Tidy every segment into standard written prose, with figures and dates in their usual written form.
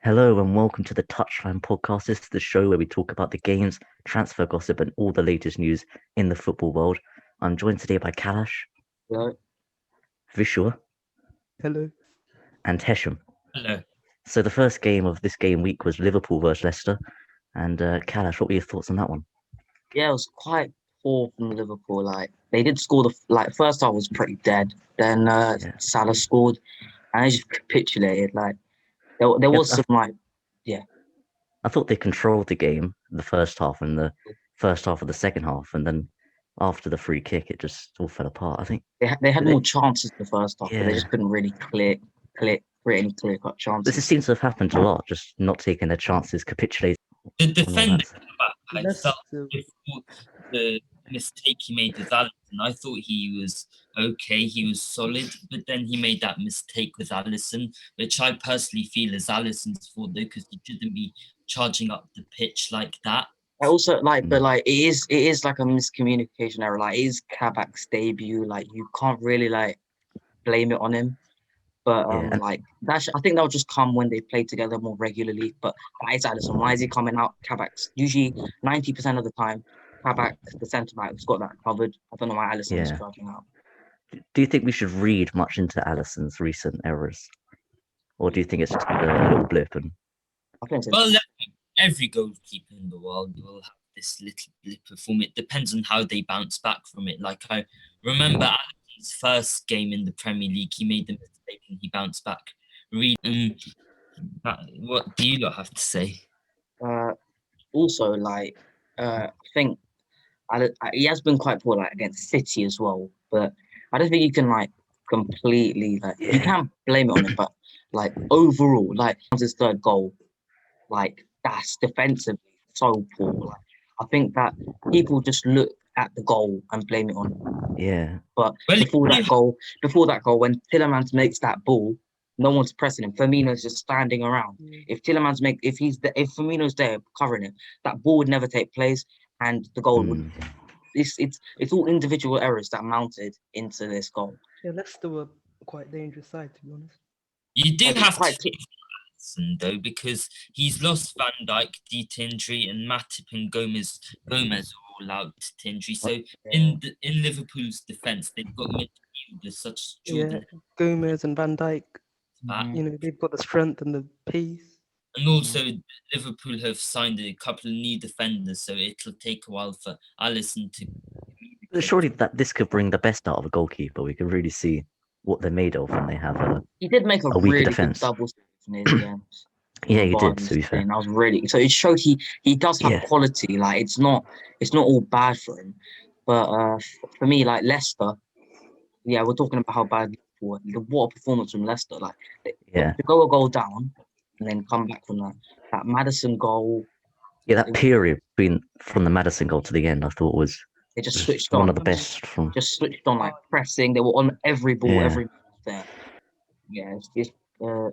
Hello and welcome to the Touchline podcast. This is the show where we talk about the games, transfer gossip, and all the latest news in the football world. I'm joined today by Kalash, Hello. Vishwa, Hello. and Hesham. Hello. So the first game of this game week was Liverpool versus Leicester. And Kalash, what were your thoughts on that one? Yeah, it was quite poor from Liverpool. Like they did score first half was pretty dead. Then Yeah. Salah scored, and they just capitulated. Like there was some I thought they controlled the game in the first half and the first half of the second half, and then after the free kick, it just all fell apart. I think they had They- more chances in the first half, but they Yeah. just couldn't really create any clear cut chances. this seems to have happened a lot, just not taking their chances, capitulating. The on all defender, that. I Leicester, felt before the mistake he made with Allison, I thought he was okay, he was solid, but then he made that mistake with Allison, which I personally feel is Allison's fault though, because he shouldn't be charging up the pitch like that. I also but Mm. it is like a miscommunication error. Like it is Kabak's debut. Like you can't really blame it on him. But Yeah, and- I think that'll just come when they play together more regularly. But why is Alisson? Why is he coming out? Kabak's usually 90% of the time. Kabak, the centre back, has got that covered. I don't know why Alisson is Yeah. charging out. Do you think we should read much into Allison's recent errors? Or do you think it's just a little blip? And I think it's Well, every goalkeeper in the world will have this little blip of form. It depends on how they bounce back from it. Like I remember Allison's first game in the Premier League, he made the mistake and he bounced back. What do you lot have to say? also I think he has been quite poor against City as well. But I don't think you can completely you Yeah. can't blame it on him. But overall, his third goal, that's defensively so poor. I think that people just look at the goal and blame it on him. yeah, But Well, before that goal, when Tillemans makes that ball, no one's pressing him. Firmino's just standing around. If Firmino's there covering him, that ball would never take place, and the goal would. It's all individual errors that mounted into this goal. Yeah, Leicester were quite dangerous side, to be honest. You do Like, have to quite take Allison though, because he's lost Van Dijk due to injury and Matip and Gomez are all out to injury. So in Liverpool's defence, they've got midfielders such as Jordan. Yeah, Gomez and Van Dijk, back. they've got the strength and the pace. And also, Liverpool have signed a couple of new defenders, so it'll take a while for Allison to. But surely this could bring the best out of a goalkeeper. We can really see what they're made of when they have He did make a weaker really defence. good double save in his games. Yeah, he did. Barnes To be fair, thing. I was really so it showed he does have Yeah. quality. It's not all bad for him. But for me, Leicester, we're talking about how bad Liverpool were. What a performance from Leicester! Yeah. To go a goal down and then come back from that Maddison goal. Yeah, that period from the Madison goal to the end, I thought was They just just switched one on. of the best from. Just switched on pressing. They were on every ball, Yeah. every ball there. Yeah, it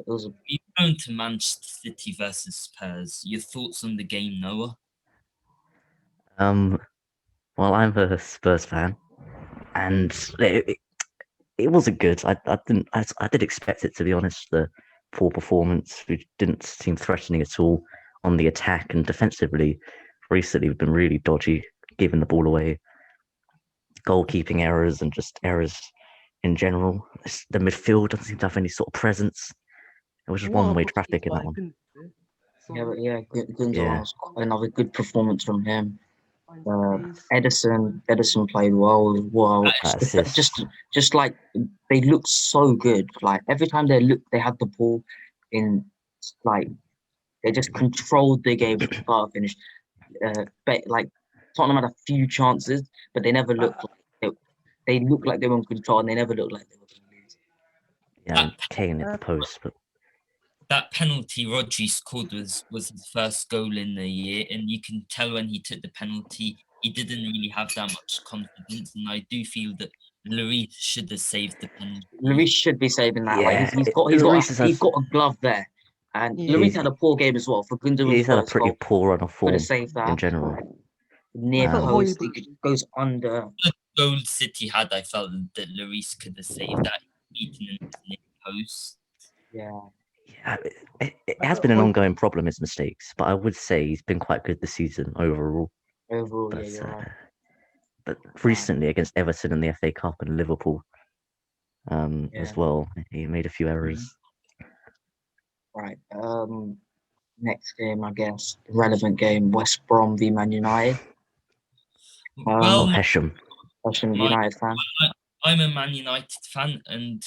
was a We're going to Manchester City versus Spurs. Your thoughts on the game, Noah? Well, I'm a Spurs fan, and it wasn't good. I did expect it, to be honest. The poor performance, we didn't seem threatening at all on the attack, and defensively, recently we've been really dodgy, giving the ball away, goalkeeping errors, and just errors in general. The midfield doesn't seem to have any sort of presence. It was just one-way traffic in that one. Gundogan Yeah. was another good performance from him. Pace. Edison played well as well. That assist. Just they looked so good. Every time they had the ball in, they just controlled the game from start to finish. Tottenham had a few chances, but they never looked they looked like they were in control, and they never looked like they were going to lose. Yeah, Kane at the post, but That penalty Rodri scored was his first goal in the year, and you can tell when he took the penalty, he didn't really have that much confidence, and I do feel that Lloris should have saved the penalty. Lloris should be saving that. Yeah, He's Lloris got a glove there, and Lloris had a poor game as well. For Gundogan's he's had a first pretty goal, poor run of could form have saved that in general. near Um, post. It goes under. The goal City had, I felt that Lloris could have saved that, beaten in the post. Yeah. It has been an ongoing problem, his mistakes, but I would say he's been quite good this season overall. Overall, yeah, But, you're right. but recently against Everton in the FA Cup and Liverpool Yeah. as well, he made a few errors. Right. Next game, I guess, relevant game, West Brom v Man United. Well, Oh, Hesham. Russian my- United fan. I'm a Man United fan, and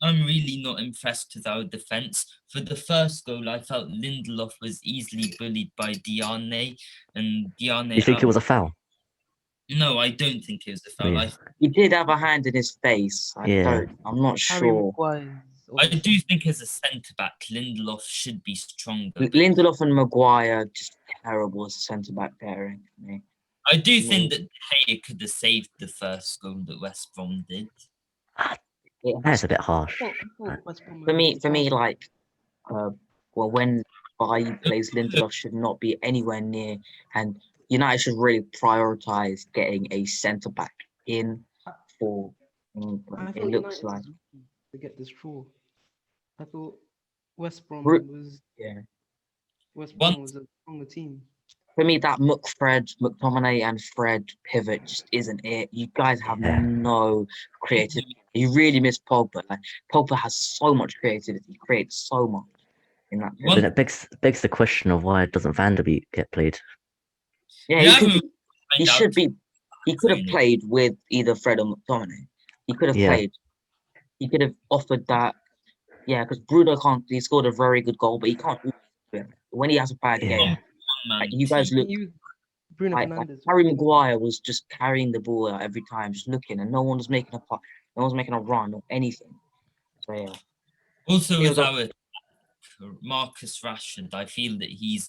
I'm really not impressed with our defense. For the first goal, I felt Lindelof was easily bullied by Diane, and Diane. You think it was a foul? No, I don't think it was a foul. Yeah. He did have a hand in his face. Yeah. I'm not Harry sure. Maguire's I obviously- do think as a centre back, Lindelof should be stronger. but Lindelof and Maguire just terrible as a centre back pairing for me. I do think that De Gea could have saved the first goal that West Brom did. It That's has, a bit harsh. I thought West Brom for had me, the chance. like, well, when Bailly plays, Lindelof should not be anywhere near, and United should really prioritise getting a centre back in for. I England. thought It looks United like was lucky to get this draw. I thought West Brom Ru- was yeah. West One- Brom was a stronger team. For me, that McTominay and Fred pivot just isn't it. You guys have Yeah. no creativity. You really miss Pogba. Like Pogba has so much creativity. He creates so much in that. One- Then it begs the question of why doesn't Van der Beek get played? Yeah, Yeah, he should be. He could have played with either Fred or McTominay. He could have Yeah. played. He could have offered that. Yeah, because Bruno can't. He scored a very good goal, but he can't. always do it. When he has a bad Yeah. game, like, you guys look. Bruno Like Fernandes. Harry Maguire was just carrying the ball out every time, just looking, and no one was making a puck, no one was making a run or anything. So yeah, Also, He with was a- our Marcus Rashford, I feel that he's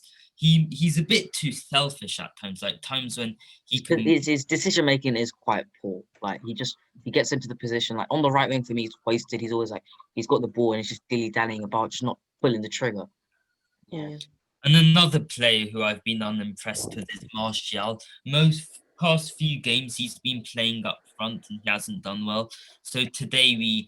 a bit too selfish at times. Like times when he can. his decision making is quite poor. Like he gets into the position like on the right wing for me, he's wasted. He's always like he's got the ball and he's just dilly dallying about, just not pulling the trigger. Yeah. And another player who I've been unimpressed with is Martial. Most past few games he's been playing up front and he hasn't done well. So today the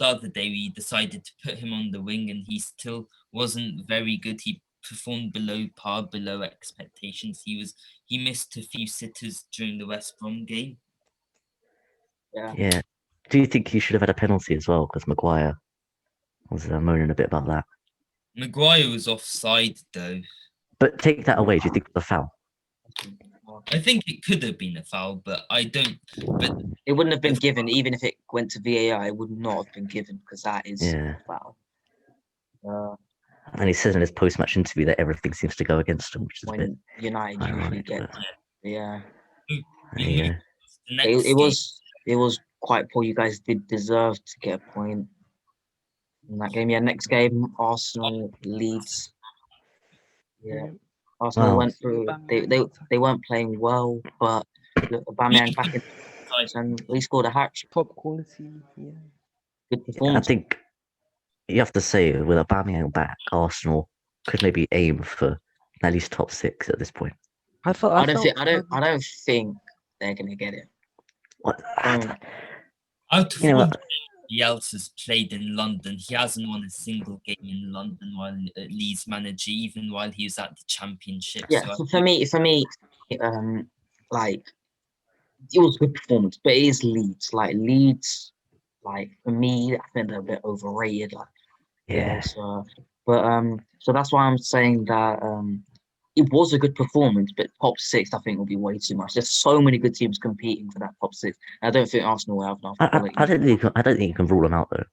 other day we decided to put him on the wing and he still wasn't very good. He performed below par, below expectations. He missed a few sitters during the West Brom game. Yeah. Do you think he should have had a penalty as well? Because Maguire was moaning a bit about that. Maguire was offside though. But take that away. Do you think it was a foul? I think it could have been a foul, but I don't. But It wouldn't have been given, even if it went to VAR. It would not have been given because that is Yeah. foul. And he says in his post-match interview that everything seems to go against him, which is a bit When United usually ironic. get, But, yeah. yeah. the next It was quite poor. You guys did deserve to get a point in that game. Yeah, next game, Arsenal, Leeds. Yeah, Arsenal Wow. went through. They weren't playing well, but look, Aubameyang back in and he scored a hat-trick. Top quality. Yeah. Good I performance. think you have to say with Aubameyang back, Arsenal could maybe aim for at least top 6 at this point. I don't think they're gonna get it. What? out of You know all what? else has played in London, he hasn't won a single game in London while Leeds manager, even while he was at the Championship. Yeah, So for me, like it was a good performance, but it is Leeds. Like Leeds, like for me, I think they're a bit overrated. Like Yeah. so that's why I'm saying that it was a good performance, but top 6 I think will be way too much. There's so many good teams competing for that top 6. I don't think Arsenal will have enough. I don't think you can rule them out though.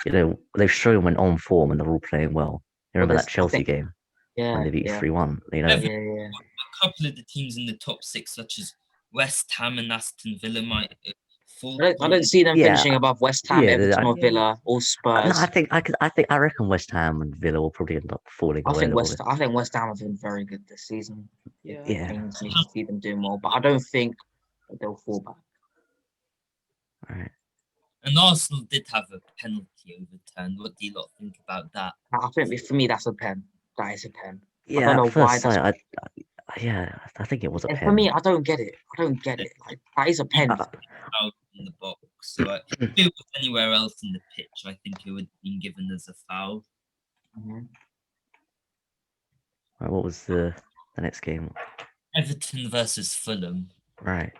You know, they've shown when on form and they're all playing well. You remember that Chelsea game Yeah, when they beat yeah, 3-1? You know, yeah. a couple of the teams in the top 6, such as West Ham and Aston Villa, might fall. I don't see them Yeah. finishing above West Ham, Yeah, Everton, or yeah. Villa, or no, Spurs. I reckon West Ham and Villa will probably end up falling I away a think little bit. I think West Ham have been very good this season. Yeah. Yeah. Things you should see them doing more, but I don't think that they'll fall back. Right. And Arsenal did have a penalty overturned. What do you lot think about that? I think for me that's a pen. That is a pen. Yeah, don't know at first why that's- sight, I think it was a And pen. for me, I don't get it. Like that is a pen. Out in the box. So if it was anywhere else in the pitch, I think it would have been given as a foul. Mhm. Right, what was the next game? Everton versus Fulham. Right.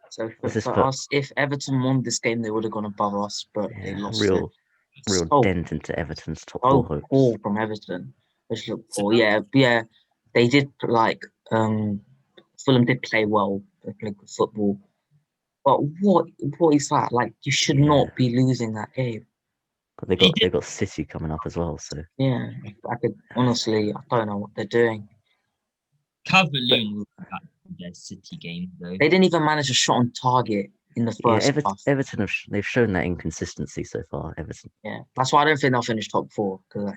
So Was this for put us, if Everton won this game, they would have gone above us, but they yeah, lost it. real So dent into Everton's top four so hopes? poor from Everton. Which looked poor. Yeah. They did Fulham did play well. They played good football. But what is that? Like, you should Yeah. not be losing that game. But they got City coming up as well, so Yeah, I don't know what they're doing. Calvert-Lewin was back in their City game, though. They didn't even manage a shot on target in the yeah, first half. Everton they've shown that inconsistency so far. Everton. Yeah, that's why I don't think they'll finish top four. Because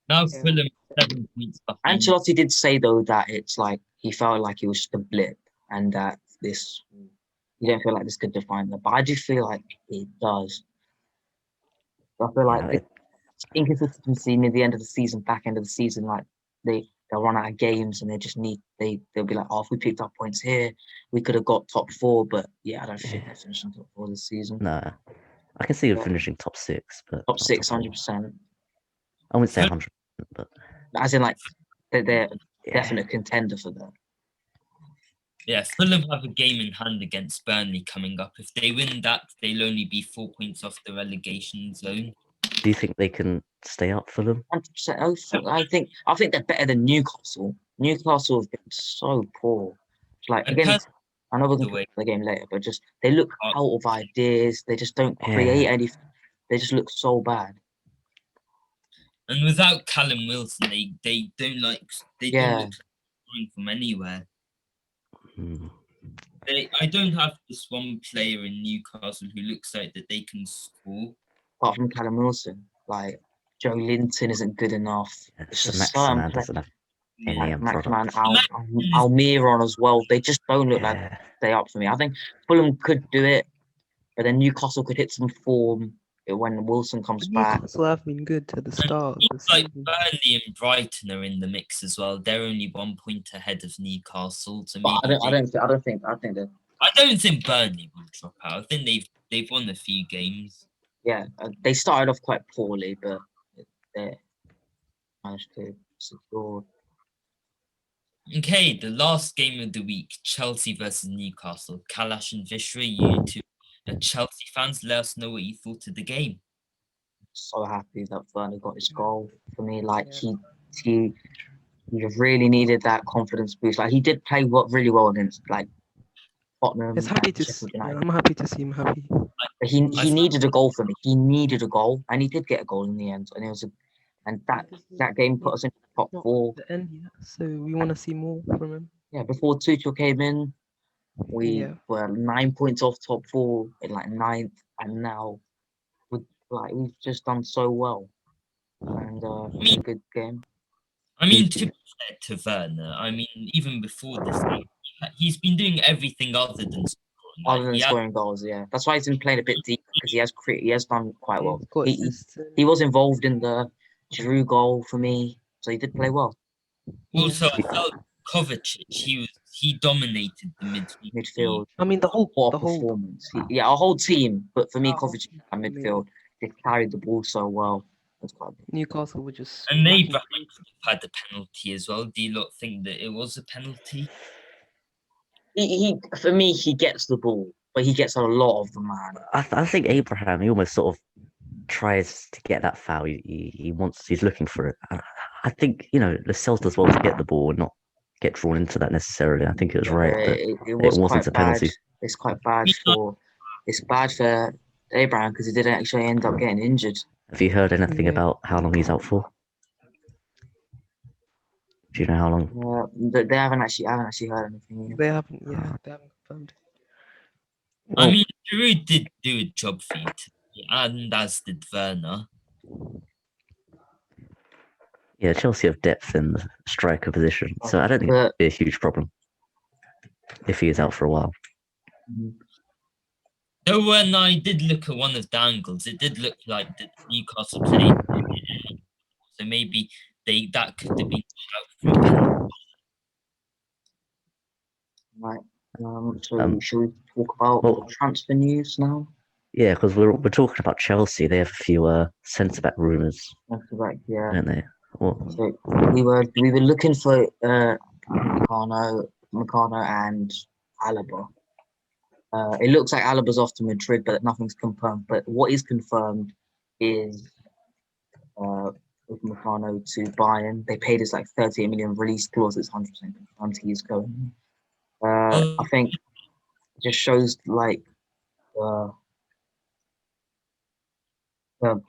Now Yeah. Fulham 7 points behind. Ancelotti did say though that it's like he felt like it was just a blip, and that you don't feel like this could define them. But I do feel like it does. I feel like Yeah, the inconsistency near the end of the season, back end of the season, like they'll run out of games and they'll be like, oh, if we picked up points here, we could have got top four. But yeah, I don't think they're finishing top four this season. no, I can see them Yeah. finishing top six, but Top not six, four. 100%. I wouldn't say 100, but As in, like, they're yeah. definite contender for that. Yeah, Fulham have a game in hand against Burnley coming up. If they win that, they'll only be 4 points off the relegation zone. Do you think they can stay up for them? 100%. I think they're better than Newcastle. Newcastle have been so poor. Like, And again, I know we're the going to way- play the game later, but just they look Oh. out of ideas. They just don't create Yeah. anything. They just look so bad. And without Callum Wilson, they don't Yeah. look like scoring from anywhere. Hmm. I don't have this one player in Newcastle who looks like that they can score. Apart from Callum Wilson, like Joe Linton isn't good enough. Yeah, It's so just certain Maximan players. doesn't have Yeah. any end Maximan, product. Almiron as well. They just don't look like Yeah, they up for me. I think Fulham could do it, but then Newcastle could hit some form when Wilson comes back. Newcastle have been good at the start of the It's like season. Burnley and Brighton are in the mix as well. They're only 1 point ahead of Newcastle. So But maybe I don't think I don't think Burnley will drop out. I think they've won a few games. they started off quite poorly, but they managed to secure. Okay, the last game of the week, Chelsea versus Newcastle. Kalash and Vishra, you two are Chelsea fans. Let us know what you thought of the game. So happy that Werner got his goal. For me, like Yeah. he really needed that confidence boost. Like he did play really well against like Tottenham. It's happy and to Sheffield see. United. I'm happy to see him happy. But he needed a goal for me. He needed a goal, and he did get a goal in the end. And it was that game put us in top Not four. the end yet, so we want to see more from him. Yeah, before Tuchel came in, we Yeah. were 9 points off top four in like ninth, and now we've just done so well. And it was a good game. I mean, to be fair to Werner, I mean, even before this game, he's been doing everything other than scoring. Other than scoring goals, yeah, that's why he's been playing a bit deep because he has done quite well. He's got He assists. he was involved in the Giroud goal for me, so he did play well. Also, I felt Kovacic, he dominated the Midfield, I mean, the whole performance. Our whole team, but for me, Our whole Kovacic team, at I mean- midfield, they carried the ball so well. That's quite good. Newcastle were just. And smacking Abraham things. could have had the penalty as well. Do you lot think that it was a penalty? For me, he gets the ball, but he gets a lot of the man. I think Abraham, he almost sort of tries to get that foul. He's looking for it. I think, Lascelles does well to get the ball and not get drawn into that necessarily. I think it was right that It was wasn't quite a penalty. bad. It's quite bad for Abraham because he didn't actually end up getting injured. Have you heard anything Yeah. about how long he's out for? Do you know how long? They I haven't actually heard anything. Yet. They haven't. Yeah, they haven't confirmed. I mean, Giroud did do a job for you today, and as did Werner. Yeah, Chelsea have depth in the striker position, so I don't think But- it'd be a huge problem if he is out for a while. Though when I did look at one of the angles, it did look like that Newcastle played. So maybe that could have been out for a penalty. Right. Um, Should we talk about well- the transfer news now? Yeah, because we're talking about Chelsea. They have a few centre back rumours, Yeah. don't they? Well, So we were looking for Meccano and Alaba. It looks like Alaba's off to Madrid, but nothing's confirmed. But what is confirmed is with Meccano to Bayern. They paid us like 38 million release clause. It's 100% confirmed he's going. I think it just shows like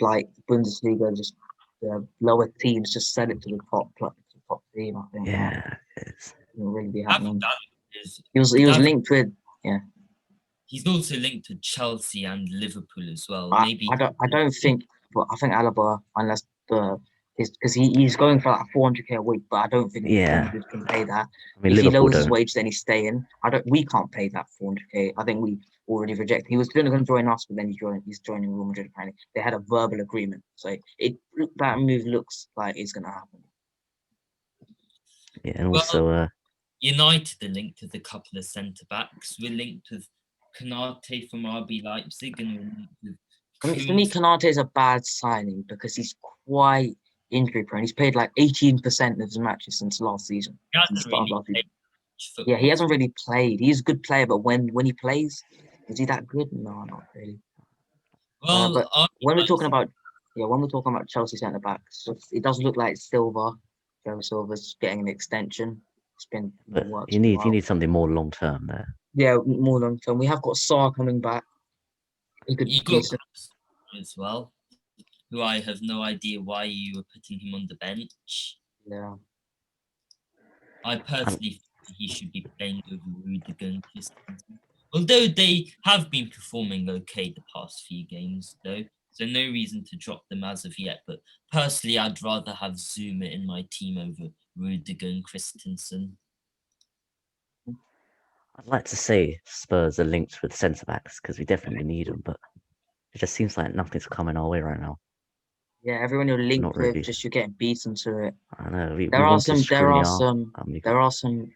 like Bundesliga, just the lower teams just send it to the top team. I think yeah, it wouldn't really be I happening. think that is, He was linked with he's also linked to Chelsea and Liverpool as well. I Maybe don't think, but I think Alaba, unless because he's going for like 400k a week, but I don't think Yeah. Madrid can pay that. I mean If he Liverpool lowers his don't. wage, then he's staying. We can't pay that 400k. I think we already rejected. He was going to join us, but then he's joining Real Madrid. Apparently, they had a verbal agreement, so that move looks like it's going to happen. Yeah, and also United are linked with a couple of centre backs. We're linked with Kanate from RB Leipzig, and we're linked with For me, Kanate is a bad signing because he's quite injury prone. He's played like 18% of his matches since last season. He hasn't really played much Yeah, he football. hasn't really played. He's a good player, but when he plays, is he that good? No, not really. Well, But when we're talking about Chelsea centre backs, it does look like Joe Silva's getting an extension. It's been in the but works you for a need while. something more long term there. Yeah, more long term. We have got Sarr coming back. He could you be got as well, who I have no idea why you were putting him on the bench. yeah. I personally think he should be playing over Rudiger and Christensen. Although they have been performing okay the past few games, though, so no reason to drop them as of yet. But personally, I'd rather have Zuma in my team over Rudiger and Christensen. I'd like to say Spurs are linked with centre backs because we definitely need them, but it just seems like nothing's coming our way right now. Yeah, everyone you're linked Not with, really. just you're getting beaten to it. I know we There are wanted some. There are Skriniar. some.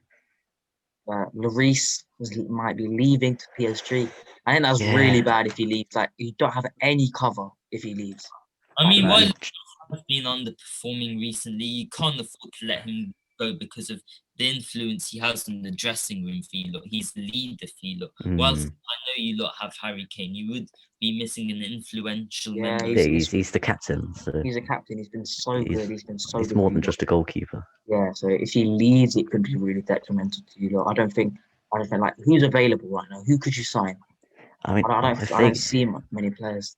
Lloris might be leaving to PSG. I think that's really bad if he leaves. Like you don't have any cover if he leaves. I mean, No, while he's been underperforming recently, you can't afford to let him go because of the influence he has in the dressing room for you lot. He's the leader for you lot. Whilst I know you lot have Harry Kane, you would be missing an influential member. yeah, he's the captain, so He's a captain. He's been so good. He's been so he's good. more than just a goalkeeper. Yeah, so if he leaves, it could be really detrimental to you lot. I don't think like who's available right now. Who could you sign? I mean, I don't see many players.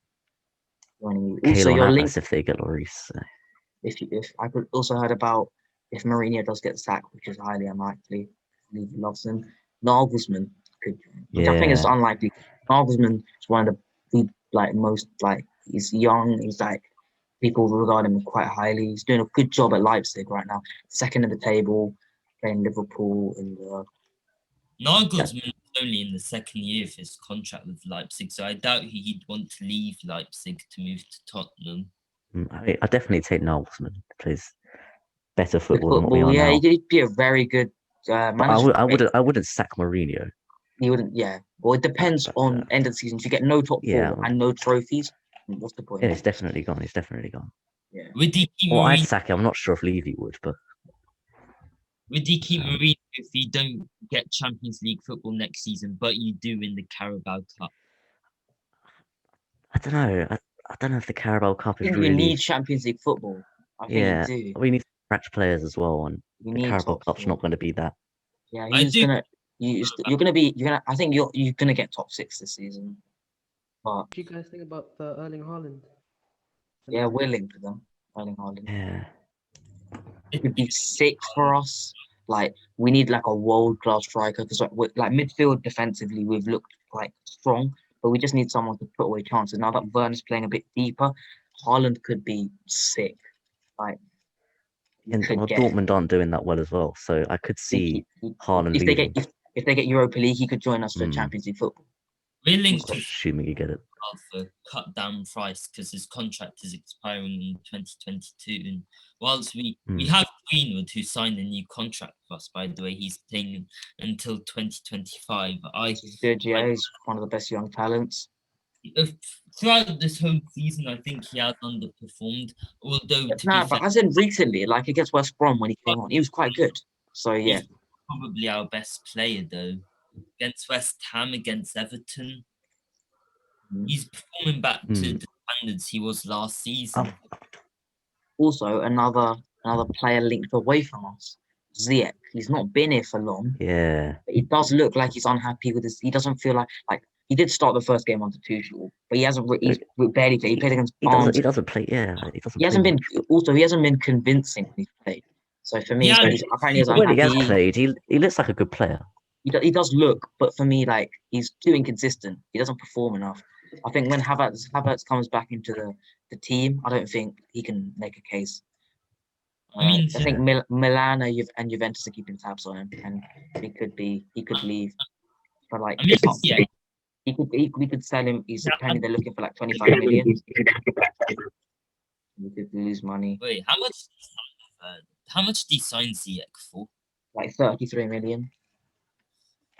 Also, Keylor you're Navas linked. if they get Lloris. So. If I could also heard about if Mourinho does get sacked, which is highly unlikely, he loves him. Nagelsmann could, which I think is unlikely. Nagelsmann is one of the most he's young. He's like people regard him quite highly. He's doing a good job at Leipzig right now, second in the table, playing Liverpool in the. Nagelsmann is only in the second year of his contract with Leipzig, so I doubt he'd want to leave Leipzig to move to Tottenham. I definitely take Nagelsmann. Plays better football than what we are yeah, now. he'd be a very good manager. I wouldn't sack Mourinho. He wouldn't. Yeah. Well, it depends on end of the season. If you get no top four and no trophies, what's the point? Yeah, he's definitely gone. Yeah. Would he keep Well, I'd Mourinho? sack him. I'm not sure if Levy would, but Would he keep Mourinho if you don't get Champions League football next season, but you do win the Carabao Cup? I don't know. I don't know if the Carabao Cup is I think really. we need Champions League football. I think we do. We need scratch players as well, and We the need Carabao top Cup's four. not going to be that. Yeah, you're gonna. I think you're gonna get top 6 this season. But What do you guys think about Erling Haaland? yeah, we're linked with them. Erling Haaland. Yeah. It would be sick for us. Like we need like a world-class striker because like midfield defensively we've looked like strong, but we just need someone to put away chances. Now that Werner's playing a bit deeper, Haaland could be sick. Like And Dortmund aren't doing that well as well, so I could see Haaland if leaving. they get Europa League, he could join us for Champions League football. We're linked Just with assuming you get it. for cut down price because his contract is expiring in 2022. And whilst we have Greenwood who signed a new contract for us, by the way, he's playing until 2025. He's good, yeah. He's one of the best young talents. Throughout this whole season, I think he has underperformed. Although but as in recently, like against West Brom when he came on, he was quite good. So yeah, he's probably our best player though. Against West Ham, against Everton, he's performing back to the standards he was last season. Also, another player linked away from us, Ziyech. He's not been here for long. Yeah. But it does look like he's unhappy with his. He doesn't feel like he did start the first game under Tuchel, but he hasn't. He's barely played. He played against Barnes. He doesn't play. Yeah, he hasn't been. Also, he hasn't been convincing when he's played. So for me, apparently when he has played, he looks like a good player. He does look, but for me, like he's too inconsistent. He doesn't perform enough. I think when Havertz comes back into the team, I don't think he can make a case. I think Milan and Juventus are keeping tabs on him, and he could leave for like. We could sell him. He's apparently they're looking for like 25 million. We could lose money. Wait, how much did he sign Ziyech for? Like 33 million.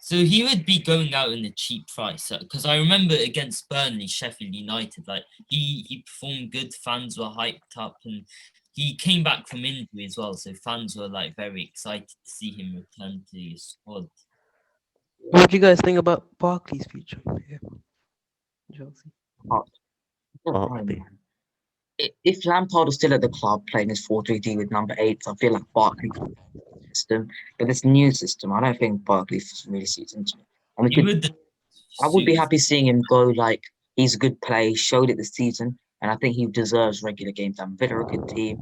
So he would be going out in a cheap price because I remember against Burnley, Sheffield United, like he performed good. Fans were hyped up, and he came back from injury as well. So fans were like very excited to see him return to his squad. What do you guys think about Barkley's future? Chelsea. If Lampard was still at the club playing his 4-3-3 with number 8, I feel like Barkley system. But this new system, I don't think Barkley really suits into it. I would be happy seeing him go. Like he's a good player, showed it this season, and I think he deserves regular game time. Villa are a good team.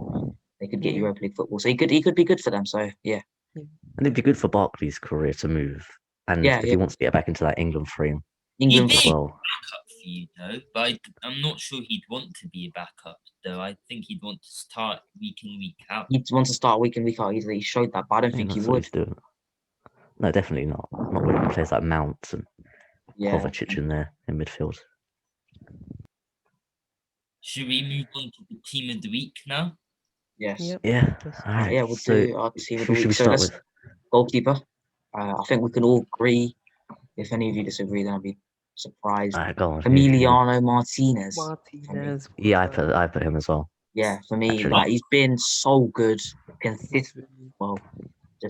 They could get Europa League football, so he could be good for them. So yeah. And it'd be good for Barkley's career to move. And if he wants to get back into that England frame. England as well. Backup for you though, but I'm not sure he'd want to be a backup though. I think he'd want to start week in, week out. He'd want to start week in, week out. He showed that, but I don't think he would. No, definitely not. Not with players like Mount and Kovacic in there in midfield. Should we move on to the team of the week now? Yes. Yep. Yeah. All right. Yeah, we'll do our team of the week. Should we start with goalkeeper? I think we can all agree. If any of you disagree, then I'll be surprised. Go on. Emiliano Martinez. Yeah, I put him as well. Yeah, for me, like he's been so good, consistent. Well,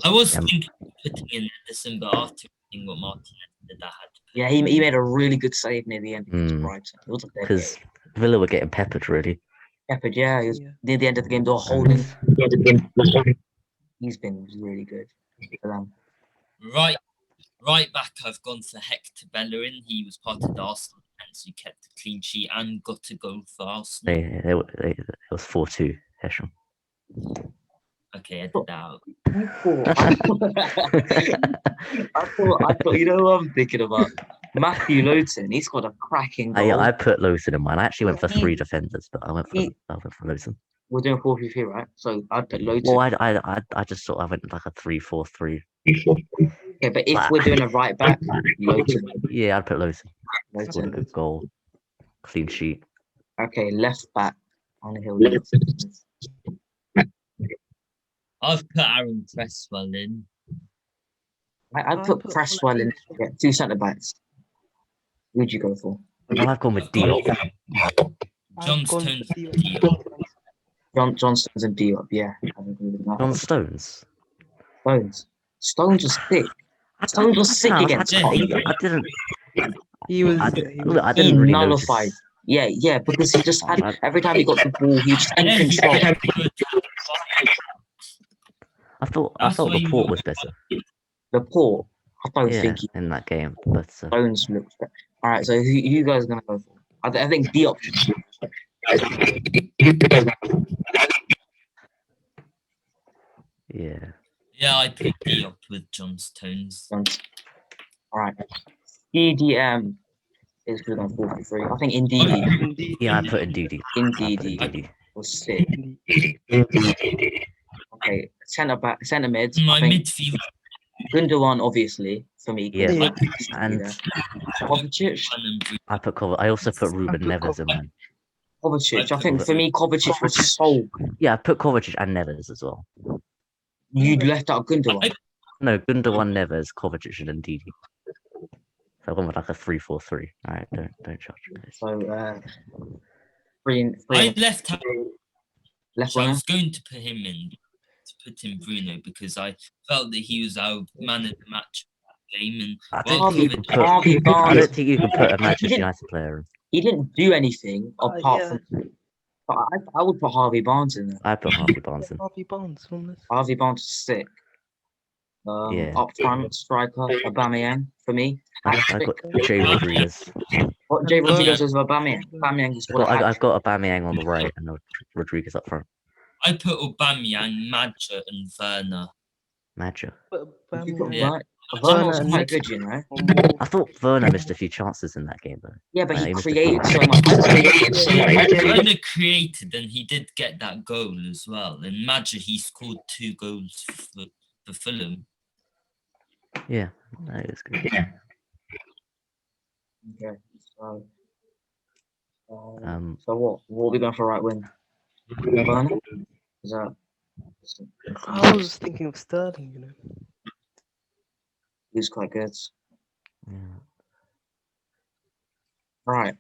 I was thinking of putting in Edison, but after seeing what Martinez did, I had to. Yeah, he made a really good save near the end against Brighton. Because Villa were getting peppered, really. Peppered, yeah. He was near the end of the game, they were holding. He's been really good for them. Right back, I've gone for Hector Bellerin. He was part of the Arsenal defence who kept a clean sheet and got a goal for Arsenal. It was 4-2, Hesham. Okay, edit that out. I thought, you know what I'm thinking about? Matthew Lowton, he's got a cracking goal. I put Lowton in mine. I actually went for 3 defenders, but I went for Lowton. We're doing 4-3-3, right? So I put Lowton. Well, I just thought I went like a 3-4-3. Yeah, but if we're doing a right back, Lowton. Yeah, I'd put Lowton. Scored a good goal, clean sheet. Okay, left back on the hill. I've put Aaron Cresswell in. I put Cresswell in. Yeah, 2 centre backs. Who'd you go for? I've gone with Diop. John Stones. John Stones and Diop. Yeah, John Stones. Stones was sick. Stones was sick against. I didn't. He was. I didn't really nullified. Notice. Yeah, because he just had every time he got the ball, he was in control. I thought Laporte was better. Laporte, I don't think in that game, but Stones looks better. All right, so who you guys are gonna go for? I think Diop should. Yeah, I put Diop with John Stones. All right, DDM is good on 4-3. I think Ndidi. Yeah, I put Ndidi. Ndidi was sick. Okay, centre mids. My midfield. Gundogan, obviously. for me. Yeah, Yeah. and Kovacic. I put I also put Ruben put Neves in mine. Kovacic. I put think for me, Kovacic was so. Yeah, I put Kovacic and Neves as well. You left out Gundogan. No, Gundogan, Neves, Kovacic, and Ndidi. So I went with like a 3-4-3. All right, don't judge me. So three I and left left I winger. was going to put him in, Bruno, because I felt that he was our man of the match game, and I well don't think you covered. can put. Harvey I Barnes. don't think you can put a He Manchester didn't- United player in. He didn't do anything apart Yeah. from. But I would put Harvey Barnes in there. I put Harvey Barnes in. Harvey Barnes from this. Harvey Barnes is sick. Yeah. Up front, striker, Aubameyang for me. I Hat-trick. got Jay Rodriguez. What Jay Aubameyang. Rodriguez is Aubameyang. Aubameyang is what I've got Aubameyang on the right and Rodriguez up front. I put Aubameyang, Madja, and Werner. Magic. But You put Aubameyang- Yeah. Werner was Werner quite and good, you know. I thought Werner missed a few chances in that game though. Yeah, but he he missed a created few. so much. Werner created, and he did get that goal as well. And Madja, he scored 2 goals for Fulham. Yeah, that is good. Okay, so Um, so what are we going for right wing? Werner? Is that I was thinking of Sterling, you know. he's quite good. yeah. Right.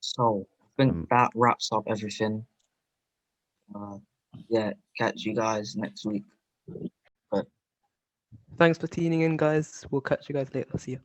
So I think Um, that wraps up everything. Yeah, catch you guys next week. Thanks for tuning in, guys. We'll catch you guys later. See ya.